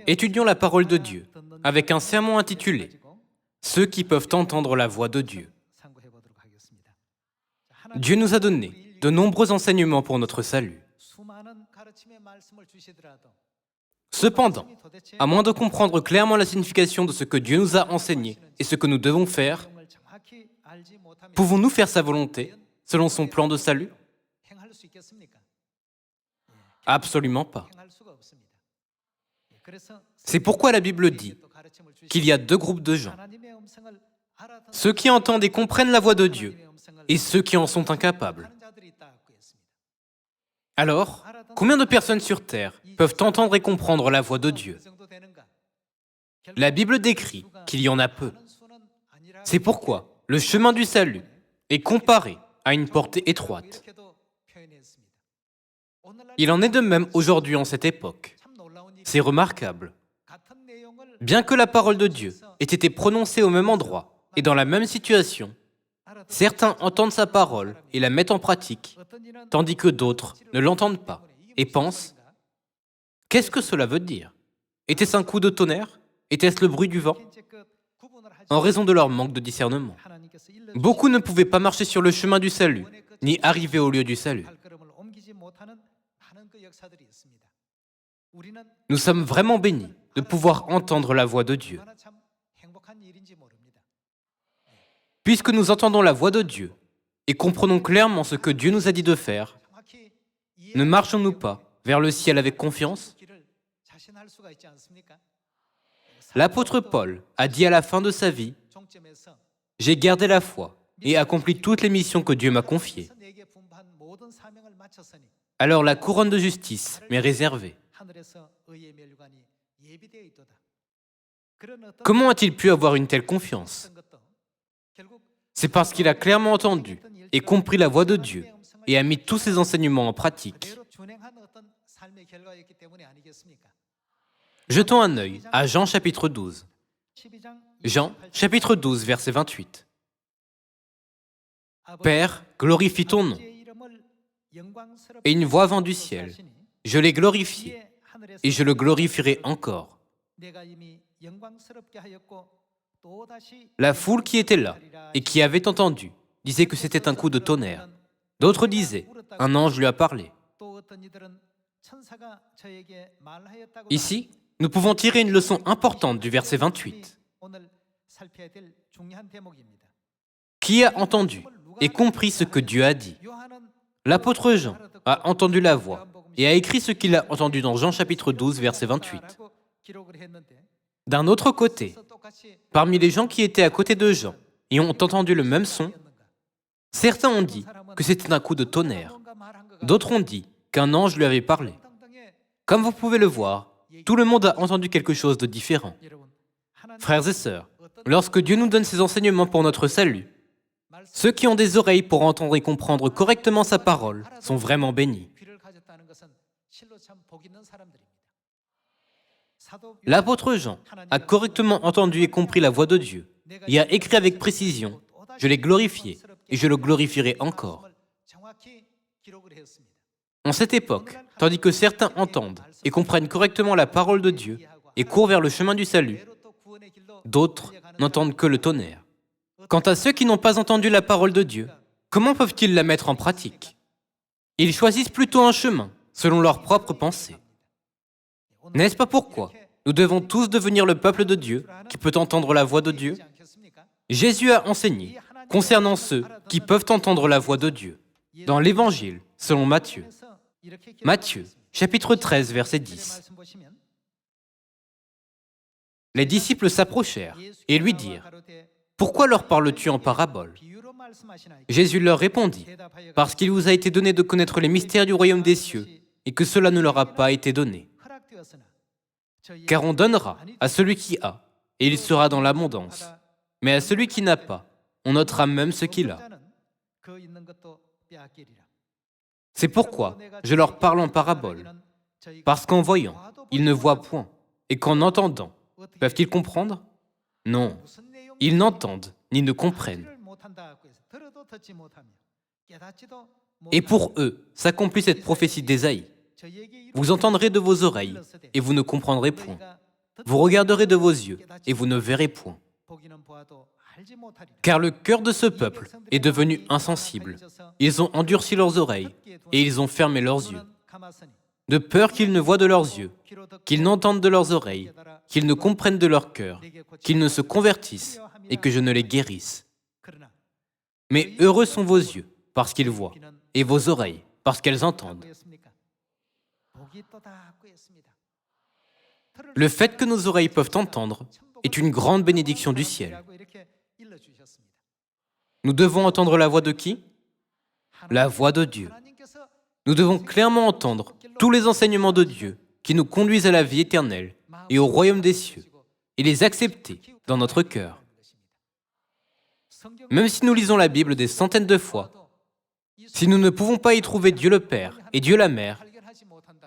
Étudions la parole de Dieu avec un sermon intitulé « Ceux qui peuvent entendre la voix de Dieu ». Dieu nous a donné de nombreux enseignements pour notre salut. Cependant, à moins de comprendre clairement la signification de ce que Dieu nous a enseigné et ce que nous devons faire, pouvons-nous faire sa volonté selon son plan de salut? Absolument pas. C'est pourquoi la Bible dit qu'il y a deux groupes de gens. Ceux qui entendent et comprennent la voix de Dieu et ceux qui en sont incapables. Alors, combien de personnes sur Terre peuvent entendre et comprendre la voix de Dieu? La Bible décrit qu'il y en a peu. C'est pourquoi le chemin du salut est comparé à une porte étroite. Il en est de même aujourd'hui en cette époque. C'est remarquable. Bien que la parole de Dieu ait été prononcée au même endroit et dans la même situation, certains entendent sa parole et la mettent en pratique, tandis que d'autres ne l'entendent pas et pensent « Qu'est-ce que cela veut dire? Était-ce un coup de tonnerre? Était-ce le bruit du vent ?» En raison de leur manque de discernement. Beaucoup ne pouvaient pas marcher sur le chemin du salut, ni arriver au lieu du salut. Nous sommes vraiment bénis de pouvoir entendre la voix de Dieu. Puisque nous entendons la voix de Dieu et comprenons clairement ce que Dieu nous a dit de faire, ne marchons-nous pas vers le ciel avec confiance? L'apôtre Paul a dit à la fin de sa vie, « J'ai gardé la foi et accompli toutes les missions que Dieu m'a confiées. Alors la couronne de justice m'est réservée. » Comment a-t-il pu avoir une telle confiance? C'est parce qu'il a clairement entendu et compris la voix de Dieu et a mis tous ses enseignements en pratique. Jetons un œil à Jean chapitre 12. Jean chapitre 12, verset 28. « Père, glorifie ton nom. » Et une voix vint du ciel. « Je l'ai glorifié, et je le glorifierai encore. » La foule qui était là et qui avait entendu disait que c'était un coup de tonnerre. D'autres disaient, un ange lui a parlé. Ici, nous pouvons tirer une leçon importante du verset 28. Qui a entendu et compris ce que Dieu a dit? L'apôtre Jean a entendu la voix et a écrit ce qu'il a entendu dans Jean chapitre 12, verset 28. D'un autre côté, parmi les gens qui étaient à côté de Jean et ont entendu le même son, certains ont dit que c'était un coup de tonnerre. D'autres ont dit qu'un ange lui avait parlé. Comme vous pouvez le voir, tout le monde a entendu quelque chose de différent. Frères et sœurs, lorsque Dieu nous donne ses enseignements pour notre salut, ceux qui ont des oreilles pour entendre et comprendre correctement sa parole sont vraiment bénis. L'apôtre Jean a correctement entendu et compris la voix de Dieu et a écrit avec précision « Je l'ai glorifié et je le glorifierai encore ». En cette époque, tandis que certains entendent et comprennent correctement la parole de Dieu et courent vers le chemin du salut, d'autres n'entendent que le tonnerre. Quant à ceux qui n'ont pas entendu la parole de Dieu, comment peuvent-ils la mettre en pratique? Ils choisissent plutôt un chemin selon leurs propres pensées. N'est-ce pas pourquoi nous devons tous devenir le peuple de Dieu qui peut entendre la voix de Dieu? Jésus a enseigné concernant ceux qui peuvent entendre la voix de Dieu dans l'Évangile selon Matthieu. Matthieu, chapitre 13, verset 10. Les disciples s'approchèrent et lui dirent « Pourquoi leur parles-tu en parabole ?» Jésus leur répondit « Parce qu'il vous a été donné de connaître les mystères du royaume des cieux et que cela ne leur a pas été donné. Car on donnera à celui qui a, et il sera dans l'abondance. Mais à celui qui n'a pas, on ôtera même ce qu'il a. C'est pourquoi je leur parle en parabole. Parce qu'en voyant, ils ne voient point, et qu'en entendant, peuvent-ils comprendre? Non, ils n'entendent ni ne comprennent. Et pour eux s'accomplit cette prophétie d'Ésaïe. Vous entendrez de vos oreilles, et vous ne comprendrez point. Vous regarderez de vos yeux, et vous ne verrez point. Car le cœur de ce peuple est devenu insensible. Ils ont endurci leurs oreilles, et ils ont fermé leurs yeux. De peur qu'ils ne voient de leurs yeux, qu'ils n'entendent de leurs oreilles, qu'ils ne comprennent de leur cœur, qu'ils ne se convertissent, et que je ne les guérisse. Mais heureux sont vos yeux, parce qu'ils voient, et vos oreilles, parce qu'elles entendent. Le fait que nos oreilles peuvent entendre est une grande bénédiction du ciel. Nous devons entendre la voix de qui? La voix de Dieu. Nous devons clairement entendre tous les enseignements de Dieu qui nous conduisent à la vie éternelle et au royaume des cieux, et les accepter dans notre cœur. Même si nous lisons la Bible des centaines de fois, si nous ne pouvons pas y trouver Dieu le Père et Dieu la Mère,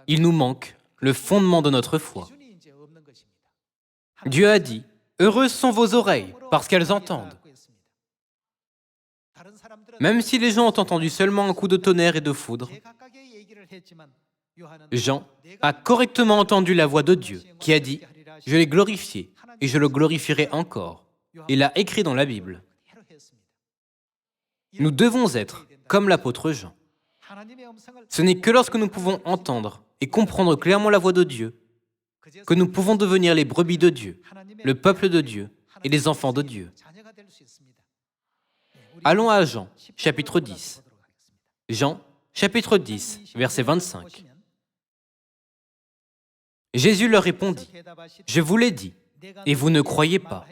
il nous manque le fondement de notre foi. Dieu a dit, « Heureuses sont vos oreilles, parce qu'elles entendent. » Même si les gens ont entendu seulement un coup de tonnerre et de foudre, Jean a correctement entendu la voix de Dieu, qui a dit, « Je l'ai glorifié, et je le glorifierai encore. » Il l'a écrit dans la Bible. Nous devons être comme l'apôtre Jean. Ce n'est que lorsque nous pouvons entendre et comprendre clairement la voix de Dieu que nous pouvons devenir les brebis de Dieu, le peuple de Dieu et les enfants de Dieu. Allons à Jean, chapitre 10. Jean, chapitre 10, verset 25. Jésus leur répondit, « Je vous l'ai dit, et vous ne croyez pas.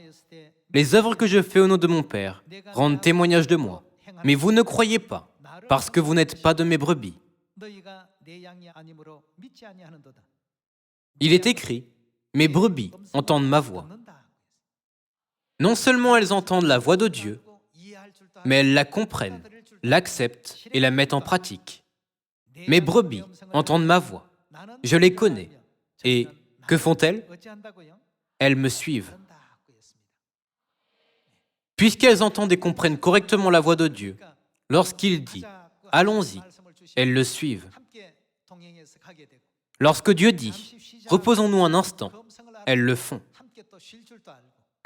Les œuvres que je fais au nom de mon Père rendent témoignage de moi, mais vous ne croyez pas, parce que vous n'êtes pas de mes brebis. » Il est écrit, « Mes brebis entendent ma voix. » Non seulement elles entendent la voix de Dieu, mais elles la comprennent, l'acceptent et la mettent en pratique. Mes brebis entendent ma voix. Je les connais. Et que font-elles? Elles me suivent. Puisqu'elles entendent et comprennent correctement la voix de Dieu, lorsqu'il dit « Allons-y », elles le suivent. Lorsque Dieu dit « Reposons-nous un instant », elles le font.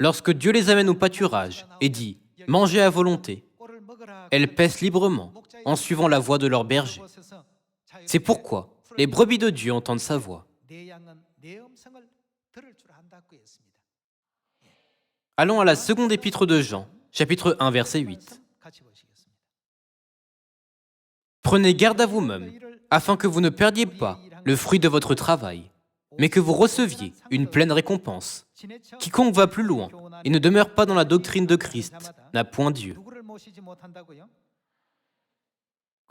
Lorsque Dieu les amène au pâturage et dit « Mangez à volonté », elles paissent librement en suivant la voix de leur berger. C'est pourquoi les brebis de Dieu entendent sa voix. Allons à la seconde épître de Jean, chapitre 1, verset 8. Prenez garde à vous-même, afin que vous ne perdiez pas le fruit de votre travail, mais que vous receviez une pleine récompense. Quiconque va plus loin et ne demeure pas dans la doctrine de Christ n'a point Dieu.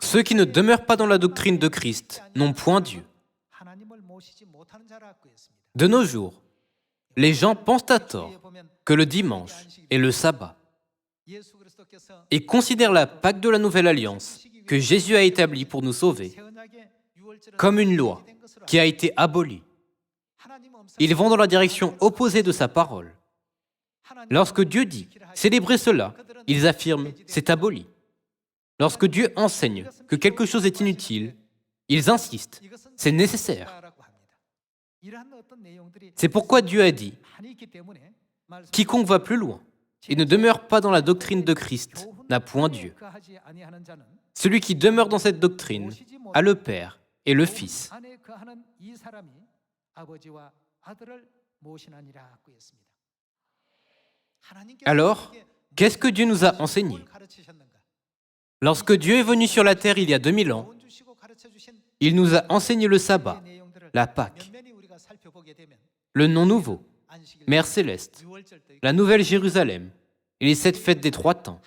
Ceux qui ne demeurent pas dans la doctrine de Christ n'ont point Dieu. De nos jours, les gens pensent à tort que le dimanche est le sabbat et considèrent la Pâque de la Nouvelle Alliance que Jésus a établie pour nous sauver comme une loi qui a été abolie. Ils vont dans la direction opposée de sa parole. Lorsque Dieu dit « célébrez cela », ils affirment « c'est aboli ». Lorsque Dieu enseigne que quelque chose est inutile, ils insistent « c'est nécessaire ». C'est pourquoi Dieu a dit « quiconque va plus loin et ne demeure pas dans la doctrine de Christ n'a point Dieu. Celui qui demeure dans cette doctrine a le Père et le Fils. » Alors, qu'est-ce que Dieu nous a enseigné? Lorsque Dieu est venu sur la terre il y a 2000 ans, il nous a enseigné le sabbat, la Pâque, le nom nouveau, Mère céleste, la nouvelle Jérusalem et les 7 fêtes des 3 temps.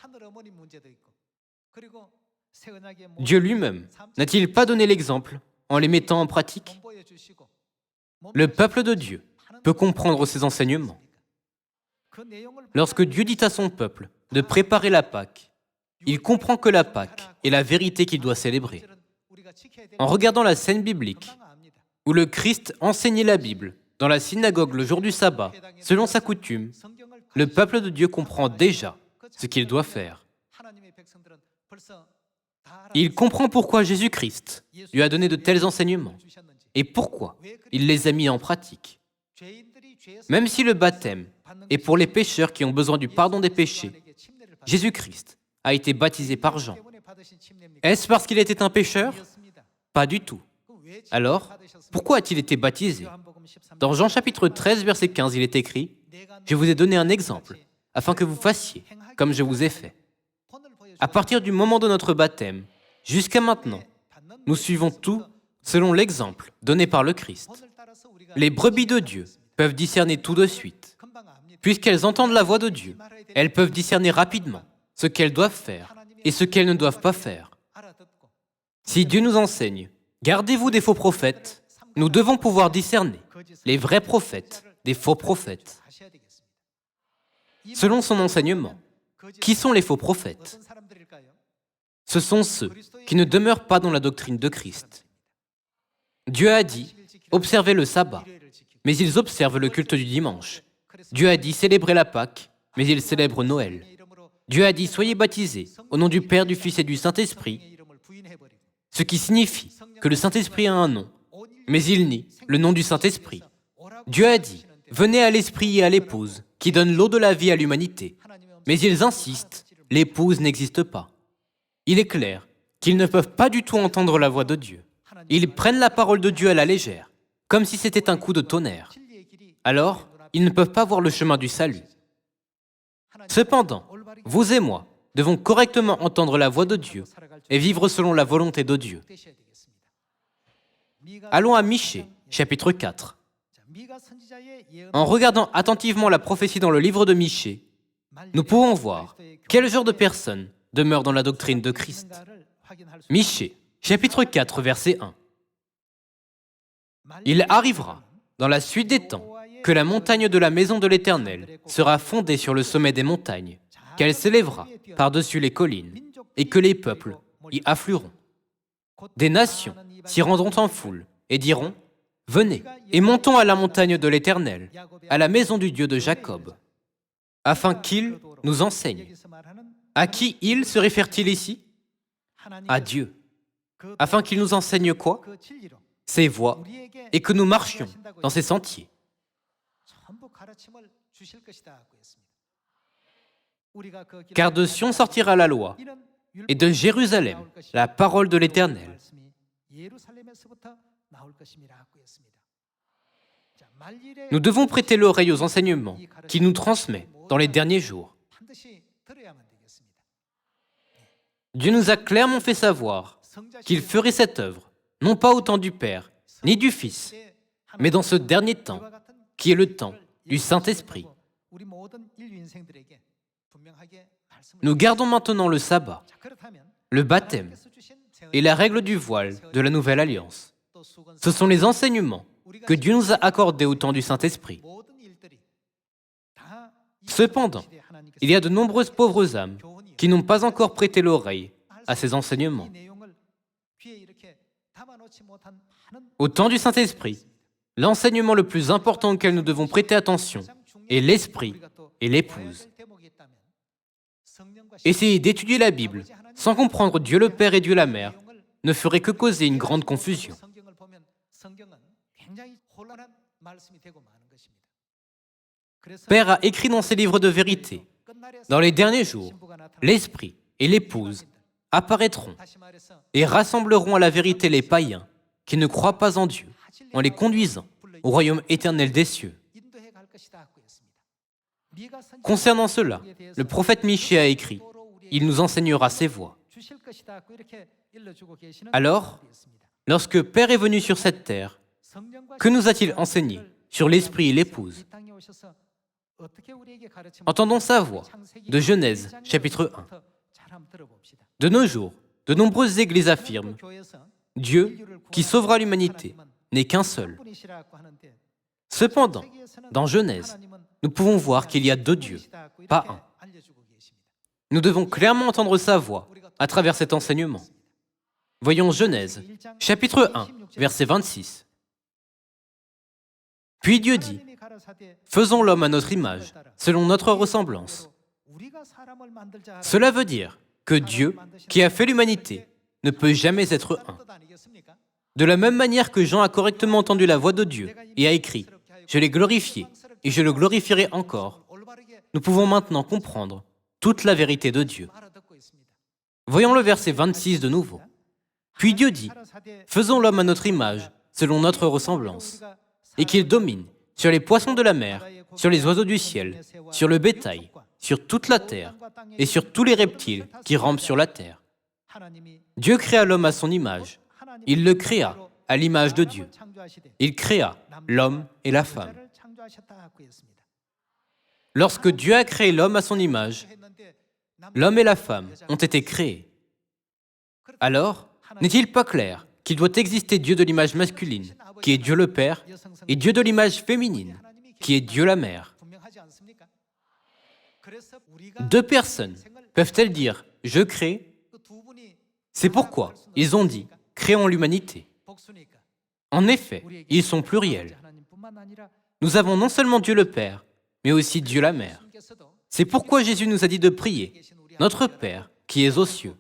Dieu lui-même n'a-t-il pas donné l'exemple en les mettant en pratique? Le peuple de Dieu peut comprendre ces enseignements. Lorsque Dieu dit à son peuple de préparer la Pâque, il comprend que la Pâque est la vérité qu'il doit célébrer. En regardant la scène biblique, où le Christ enseignait la Bible dans la synagogue le jour du sabbat, selon sa coutume, le peuple de Dieu comprend déjà ce qu'il doit faire. Il comprend pourquoi Jésus-Christ lui a donné de tels enseignements et pourquoi il les a mis en pratique. Même si le baptême est pour les pécheurs qui ont besoin du pardon des péchés, Jésus-Christ a été baptisé par Jean. Est-ce parce qu'il était un pécheur? Pas du tout. Alors, pourquoi a-t-il été baptisé? Dans Jean chapitre 13, verset 15, il est écrit « Je vous ai donné un exemple, afin que vous fassiez comme je vous ai fait. » À partir du moment de notre baptême, jusqu'à maintenant, nous suivons tout selon l'exemple donné par le Christ. Les brebis de Dieu peuvent discerner tout de suite. Puisqu'elles entendent la voix de Dieu, elles peuvent discerner rapidement ce qu'elles doivent faire et ce qu'elles ne doivent pas faire. Si Dieu nous enseigne, gardez-vous des faux prophètes, nous devons pouvoir discerner les vrais prophètes des faux prophètes. Selon son enseignement, qui sont les faux prophètes? Ce sont ceux qui ne demeurent pas dans la doctrine de Christ. Dieu a dit « Observez le sabbat », mais ils observent le culte du dimanche. Dieu a dit « Célébrez la Pâque », mais ils célèbrent Noël. Dieu a dit « Soyez baptisés au nom du Père, du Fils et du Saint-Esprit », ce qui signifie que le Saint-Esprit a un nom, mais il nie le nom du Saint-Esprit. Dieu a dit « Venez à l'Esprit et à l'épouse, qui donne l'eau de la vie à l'humanité », mais ils insistent, l'épouse n'existe pas. Il est clair qu'ils ne peuvent pas du tout entendre la voix de Dieu. Ils prennent la parole de Dieu à la légère, comme si c'était un coup de tonnerre. Alors, ils ne peuvent pas voir le chemin du salut. Cependant, vous et moi devons correctement entendre la voix de Dieu et vivre selon la volonté de Dieu. Allons à Michée, chapitre 4. En regardant attentivement la prophétie dans le livre de Michée, nous pouvons voir quel genre de personnes demeurent dans la doctrine de Christ. Michée, chapitre 4, verset 1. Il arrivera, dans la suite des temps, que la montagne de la maison de l'Éternel sera fondée sur le sommet des montagnes, qu'elle s'élèvera par-dessus les collines, et que les peuples y afflueront. Des nations s'y rendront en foule et diront « Venez et montons à la montagne de l'Éternel, à la maison du Dieu de Jacob, afin qu'il nous enseigne. » À qui il se réfère-t-il ici? À Dieu. Afin qu'il nous enseigne quoi? Ses voies, et que nous marchions dans ses sentiers. Car de Sion sortira la loi, et de Jérusalem la parole de l'Éternel. Nous devons prêter l'oreille aux enseignements qu'il nous transmet dans les derniers jours. Dieu nous a clairement fait savoir qu'il ferait cette œuvre, non pas au temps du Père, ni du Fils, mais dans ce dernier temps, qui est le temps du Saint-Esprit. Nous gardons maintenant le sabbat, le baptême et la règle du voile de la Nouvelle Alliance. Ce sont les enseignements que Dieu nous a accordés au temps du Saint-Esprit. Cependant, il y a de nombreuses pauvres âmes qui n'ont pas encore prêté l'oreille à ces enseignements. Au temps du Saint-Esprit, l'enseignement le plus important auquel nous devons prêter attention est l'Esprit et l'épouse. Essayer d'étudier la Bible sans comprendre Dieu le Père et Dieu la Mère ne ferait que causer une grande confusion. Père a écrit dans ses livres de vérité, dans les derniers jours, l'Esprit et l'épouse apparaîtront et rassembleront à la vérité les païens qui ne croient pas en Dieu, en les conduisant au royaume éternel des cieux. Concernant cela, le prophète Michée a écrit « Il nous enseignera ses voies ». Alors, lorsque Père est venu sur cette terre, que nous a-t-il enseigné sur l'Esprit et l'épouse? Entendons sa voix de Genèse, chapitre 1. De nos jours, de nombreuses églises affirment « Dieu, qui sauvera l'humanité, n'est qu'un seul ». Cependant, dans Genèse, nous pouvons voir qu'il y a deux dieux, pas un. Nous devons clairement entendre sa voix à travers cet enseignement. Voyons Genèse, chapitre 1, verset 26. Puis Dieu dit, « Faisons l'homme à notre image, selon notre ressemblance. » Cela veut dire que Dieu, qui a fait l'humanité, ne peut jamais être un. De la même manière que Jean a correctement entendu la voix de Dieu et a écrit « Je l'ai glorifié », et je le glorifierai encore, nous pouvons maintenant comprendre toute la vérité de Dieu. Voyons le verset 26 de nouveau. Puis Dieu dit, « Faisons l'homme à notre image, selon notre ressemblance, et qu'il domine sur les poissons de la mer, sur les oiseaux du ciel, sur le bétail, sur toute la terre, et sur tous les reptiles qui rampent sur la terre. » Dieu créa l'homme à son image. Il le créa à l'image de Dieu. Il créa l'homme et la femme. Lorsque Dieu a créé l'homme à son image, l'homme et la femme ont été créés. Alors, n'est-il pas clair qu'il doit exister Dieu de l'image masculine, qui est Dieu le Père, et Dieu de l'image féminine, qui est Dieu la Mère? Deux personnes peuvent-elles dire « je crée » ? C'est pourquoi ils ont dit « créons l'humanité ». En effet, ils sont pluriels. Nous avons non seulement Dieu le Père, mais aussi Dieu la Mère. C'est pourquoi Jésus nous a dit de prier « Notre Père, qui es aux cieux ».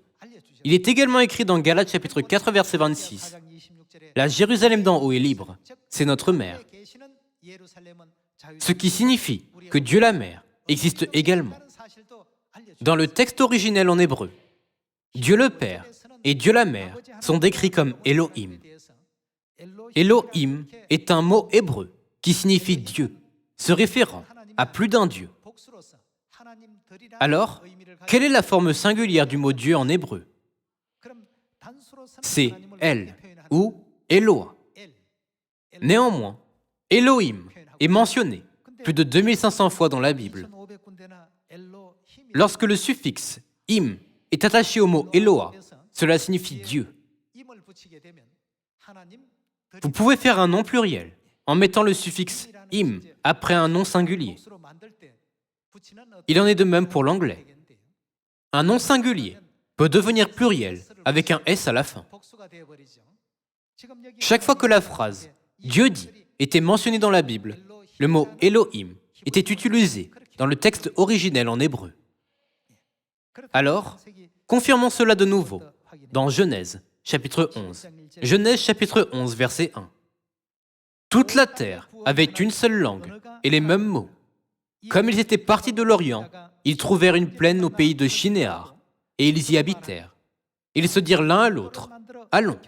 Il est également écrit dans Galates chapitre 4, verset 26. « La Jérusalem d'en haut est libre, c'est notre mère. » Ce qui signifie que Dieu la Mère existe également. Dans le texte originel en hébreu, Dieu le Père et Dieu la Mère sont décrits comme Elohim. Elohim est un mot hébreu qui signifie Dieu, se référant à plus d'un Dieu. Alors, quelle est la forme singulière du mot Dieu en hébreu? C'est El ou Eloah. Néanmoins, Elohim est mentionné plus de 2500 fois dans la Bible. Lorsque le suffixe im est attaché au mot Eloah, cela signifie Dieu. Vous pouvez faire un nom pluriel en mettant le suffixe im après un nom singulier. Il en est de même pour l'anglais. Un nom singulier peut devenir pluriel avec un S à la fin. Chaque fois que la phrase « Dieu dit » était mentionnée dans la Bible, le mot Elohim était utilisé dans le texte originel en hébreu. Alors, confirmons cela de nouveau dans Genèse, chapitre 11. Genèse, chapitre 11, verset 1. Toute la terre avait une seule langue et les mêmes mots. Comme ils étaient partis de l'Orient, ils trouvèrent une plaine au pays de Shinéar, et ils y habitèrent. Ils se dirent l'un à l'autre, « Allons,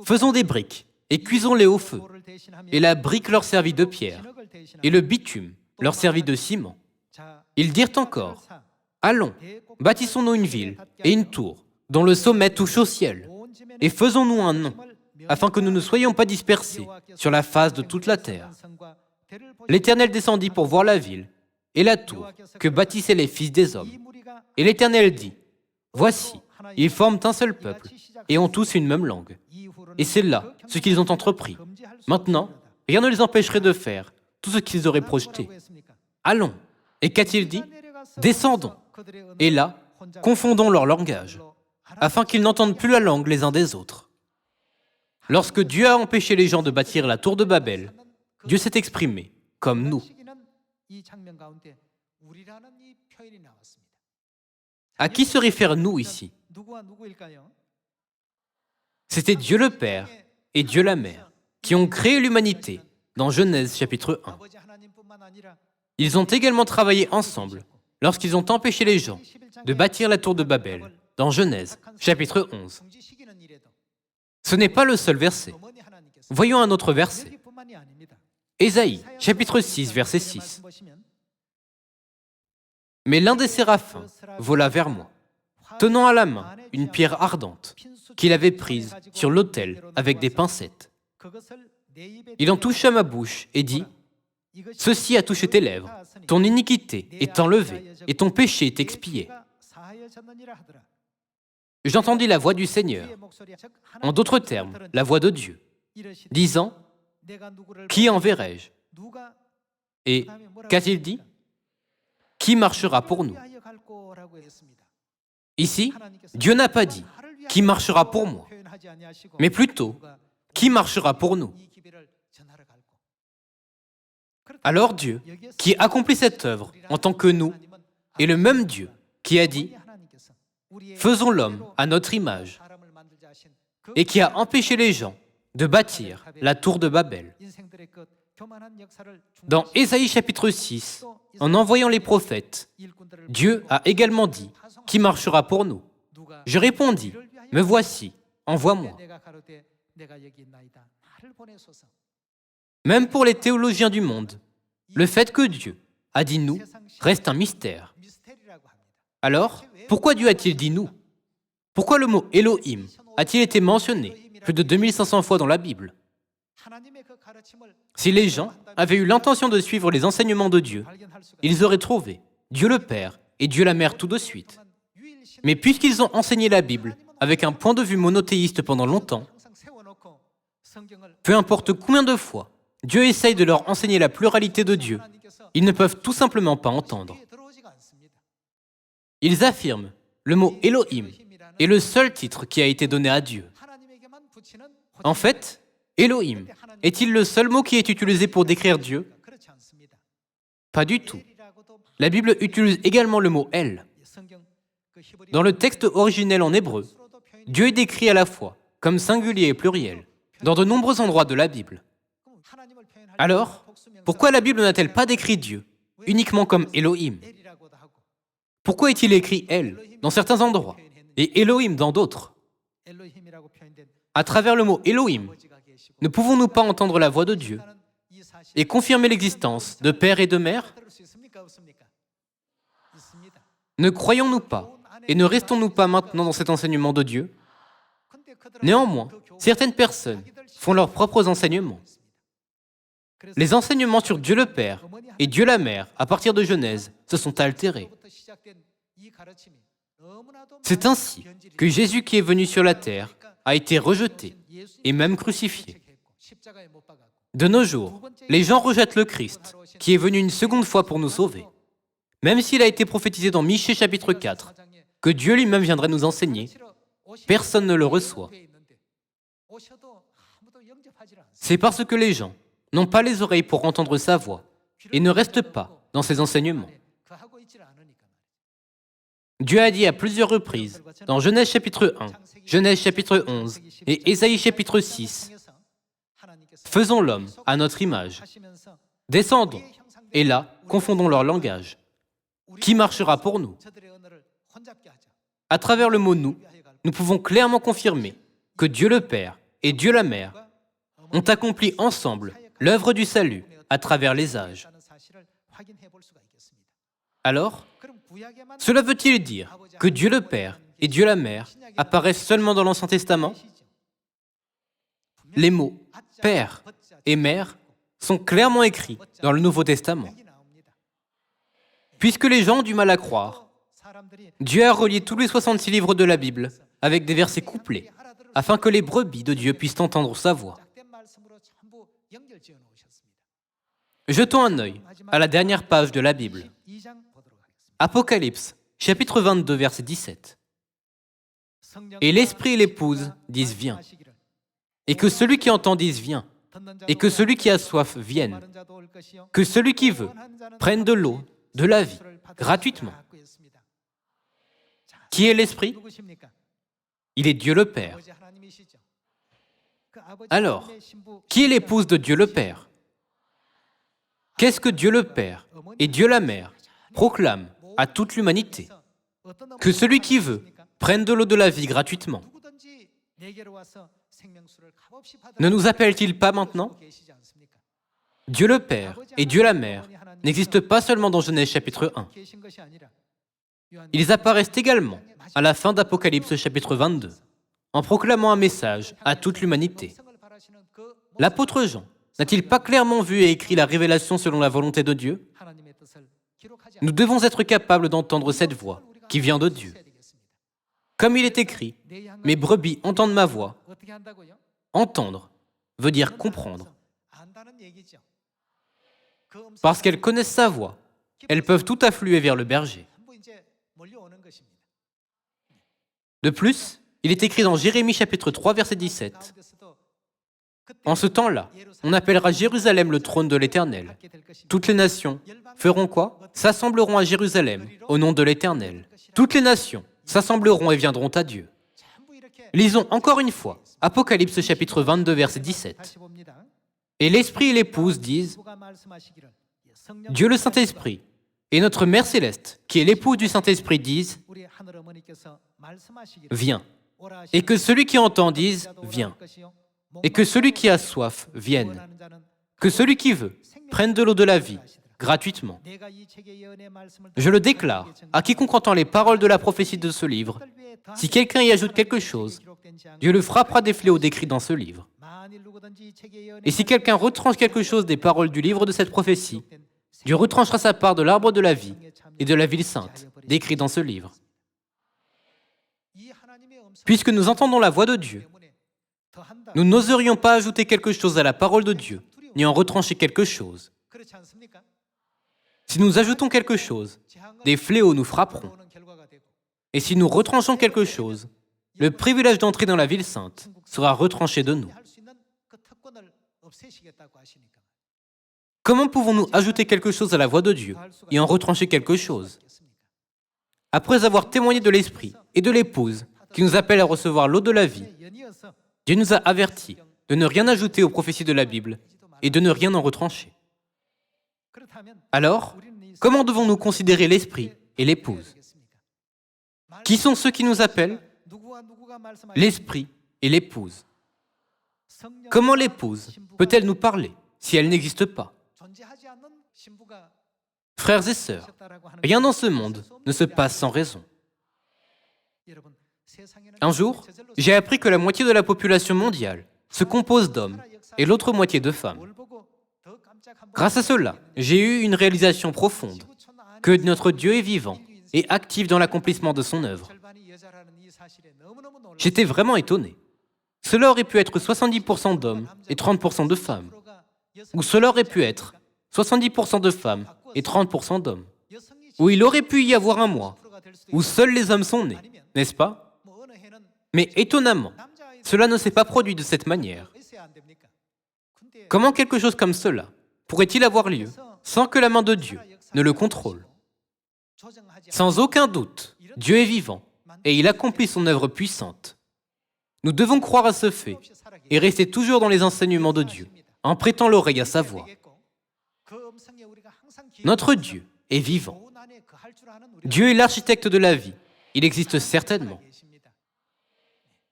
faisons des briques, et cuisons-les au feu. » Et la brique leur servit de pierre, et le bitume leur servit de ciment. Ils dirent encore, « Allons, bâtissons-nous une ville et une tour, dont le sommet touche au ciel, et faisons-nous un nom, afin que nous ne soyons pas dispersés sur la face de toute la terre. » L'Éternel descendit pour voir la ville et la tour que bâtissaient les fils des hommes. Et l'Éternel dit, « Voici, ils forment un seul peuple et ont tous une même langue. Et c'est là ce qu'ils ont entrepris. Maintenant, rien ne les empêcherait de faire tout ce qu'ils auraient projeté. Allons. » Et qu'a-t-il dit? « Descendons. Et là, confondons leur langage, afin qu'ils n'entendent plus la langue les uns des autres. » Lorsque Dieu a empêché les gens de bâtir la tour de Babel, Dieu s'est exprimé comme nous. À qui se réfère nous ici? C'était Dieu le Père et Dieu la Mère qui ont créé l'humanité dans Genèse chapitre 1. Ils ont également travaillé ensemble lorsqu'ils ont empêché les gens de bâtir la tour de Babel dans Genèse chapitre 11. Ce n'est pas le seul verset. Voyons un autre verset. Ésaïe chapitre 6 verset 6. Mais l'un des séraphins vola vers moi, tenant à la main une pierre ardente qu'il avait prise sur l'autel avec des pincettes. Il en toucha ma bouche et dit, « Ceci a touché tes lèvres, ton iniquité est enlevée et ton péché est expié. » J'entendis la voix du Seigneur, en d'autres termes, la voix de Dieu, disant, « Qui enverrai-je » Et qu'a-t-il dit? « Qui marchera pour nous ?» Ici, Dieu n'a pas dit « Qui marchera pour moi ?» mais plutôt « Qui marchera pour nous ?» Alors Dieu, qui accomplit cette œuvre en tant que nous, est le même Dieu qui a dit « Faisons l'homme à notre image » et qui a empêché les gens de bâtir la tour de Babel. Dans Ésaïe chapitre 6, en envoyant les prophètes, Dieu a également dit « Qui marchera pour nous ?» Je répondis « Me voici, envoie-moi. » Même pour les théologiens du monde, le fait que Dieu a dit « nous » reste un mystère. Alors, pourquoi Dieu a-t-il dit « nous » ? Pourquoi le mot « Elohim » a-t-il été mentionné plus de 2500 fois dans la Bible ? Si les gens avaient eu l'intention de suivre les enseignements de Dieu, ils auraient trouvé Dieu le Père et Dieu la Mère tout de suite. Mais puisqu'ils ont enseigné la Bible avec un point de vue monothéiste pendant longtemps, peu importe combien de fois Dieu essaye de leur enseigner la pluralité de Dieu, ils ne peuvent tout simplement pas entendre. Ils affirment le mot Elohim est le seul titre qui a été donné à Dieu. En fait, Elohim est-il le seul mot qui est utilisé pour décrire Dieu ? Pas du tout. La Bible utilise également le mot El. Dans le texte originel en hébreu, Dieu est décrit à la fois comme singulier et pluriel dans de nombreux endroits de la Bible. Alors, pourquoi la Bible n'a-t-elle pas décrit Dieu uniquement comme Elohim ? Pourquoi est-il écrit El dans certains endroits et Elohim dans d'autres ? À travers le mot Elohim, ne pouvons-nous pas entendre la voix de Dieu et confirmer l'existence de père et de mère ? Ne croyons-nous pas et ne restons-nous pas maintenant dans cet enseignement de Dieu ? Néanmoins, certaines personnes font leurs propres enseignements. Les enseignements sur Dieu le Père et Dieu la Mère, à partir de Genèse, se sont altérés. C'est ainsi que Jésus qui est venu sur la terre a été rejeté et même crucifié. De nos jours, les gens rejettent le Christ, qui est venu une seconde fois pour nous sauver. Même s'il a été prophétisé dans Michée chapitre 4, que Dieu lui-même viendrait nous enseigner, personne ne le reçoit. C'est parce que les gens n'ont pas les oreilles pour entendre sa voix et ne restent pas dans ses enseignements. Dieu a dit à plusieurs reprises, dans Genèse chapitre 1, Genèse chapitre 11 et Ésaïe chapitre 6, « Faisons l'homme à notre image. Descendons, et là, confondons leur langage. Qui marchera pour nous ?» À travers le mot « nous », nous pouvons clairement confirmer que Dieu le Père et Dieu la Mère ont accompli ensemble l'œuvre du salut à travers les âges. Alors, cela veut-il dire que Dieu le Père et Dieu la Mère apparaissent seulement dans l'Ancien Testament ? Les mots « Père » et « Mère » sont clairement écrits dans le Nouveau Testament. Puisque les gens ont du mal à croire, Dieu a relié tous les 66 livres de la Bible avec des versets couplés, afin que les brebis de Dieu puissent entendre sa voix. Jetons un œil à la dernière page de la Bible. Apocalypse, chapitre 22, verset 17. « Et l'Esprit et l'épouse disent « Viens ». Et que celui qui entend dise « Viens ». Et que celui qui a soif vienne. Que celui qui veut prenne de l'eau, de la vie, gratuitement. Qui est l'Esprit ? Il est Dieu le Père. Alors, qui est l'épouse de Dieu le Père ? Qu'est-ce que Dieu le Père et Dieu la Mère proclament à toute l'humanité ? Que celui qui veut prenne de l'eau de la vie gratuitement. Ne nous appelle-t-il pas maintenant ? Dieu le Père et Dieu la Mère n'existent pas seulement dans Genèse chapitre 1. Ils apparaissent également à la fin d'Apocalypse chapitre 22, en proclamant un message à toute l'humanité. L'apôtre Jean n'a-t-il pas clairement vu et écrit la révélation selon la volonté de Dieu ? Nous devons être capables d'entendre cette voix qui vient de Dieu. Comme il est écrit, « Mes brebis entendent ma voix ». Entendre veut dire comprendre. Parce qu'elles connaissent sa voix, elles peuvent tout affluer vers le berger. De plus, il est écrit dans Jérémie chapitre 3, verset 17. « En ce temps-là, on appellera Jérusalem le trône de l'Éternel. Toutes les nations feront quoi ? S'assembleront à Jérusalem au nom de l'Éternel. Toutes les nations s'assembleront et viendront à Dieu. » Lisons encore une fois Apocalypse chapitre 22, verset 17. Et l'Esprit et l'épouse disent, Dieu le Saint-Esprit et notre Mère Céleste, qui est l'épouse du Saint-Esprit, disent, viens. Et que celui qui entend dise, viens. Et que celui qui a soif vienne. Que celui qui veut prenne de l'eau de la vie gratuitement. Je le déclare à quiconque entend les paroles de la prophétie de ce livre. Si quelqu'un y ajoute quelque chose, Dieu le frappera des fléaux décrits dans ce livre. Et si quelqu'un retranche quelque chose des paroles du livre de cette prophétie, Dieu retranchera sa part de l'arbre de la vie et de la ville sainte, décrit dans ce livre. Puisque nous entendons la voix de Dieu, nous n'oserions pas ajouter quelque chose à la parole de Dieu, ni en retrancher quelque chose. Si nous ajoutons quelque chose, des fléaux nous frapperont. Et si nous retranchons quelque chose, le privilège d'entrer dans la ville sainte sera retranché de nous. Comment pouvons-nous ajouter quelque chose à la voix de Dieu et en retrancher quelque chose? Après avoir témoigné de l'Esprit et de l'épouse qui nous appelle à recevoir l'eau de la vie, Dieu nous a avertis de ne rien ajouter aux prophéties de la Bible et de ne rien en retrancher. Alors, comment devons-nous considérer l'Esprit et l'épouse? Qui sont ceux qui nous appellent? L'Esprit et l'épouse. Comment l'épouse peut-elle nous parler si elle n'existe pas? Frères et sœurs, rien dans ce monde ne se passe sans raison. Un jour, j'ai appris que la moitié de la population mondiale se compose d'hommes et l'autre moitié de femmes. Grâce à cela, j'ai eu une réalisation profonde, que notre Dieu est vivant et actif dans l'accomplissement de son œuvre. J'étais vraiment étonné. Cela aurait pu être 70% d'hommes et 30% de femmes. Ou cela aurait pu être 70% de femmes et 30% d'hommes. Ou il aurait pu y avoir un mois où seuls les hommes sont nés, n'est-ce pas? Mais étonnamment, cela ne s'est pas produit de cette manière. Comment quelque chose comme cela pourrait-il avoir lieu sans que la main de Dieu ne le contrôle? Sans aucun doute, Dieu est vivant et il accomplit son œuvre puissante. Nous devons croire à ce fait et rester toujours dans les enseignements de Dieu, en prêtant l'oreille à sa voix. Notre Dieu est vivant. Dieu est l'architecte de la vie. Il existe certainement.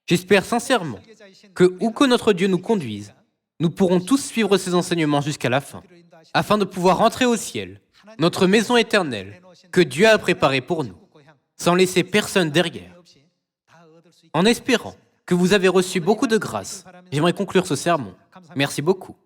J'espère sincèrement que, où que notre Dieu nous conduise, nous pourrons tous suivre ses enseignements jusqu'à la fin, afin de pouvoir entrer au ciel, notre maison éternelle, que Dieu a préparée pour nous, sans laisser personne derrière. En espérant que vous avez reçu beaucoup de grâce, j'aimerais conclure ce sermon. Merci beaucoup.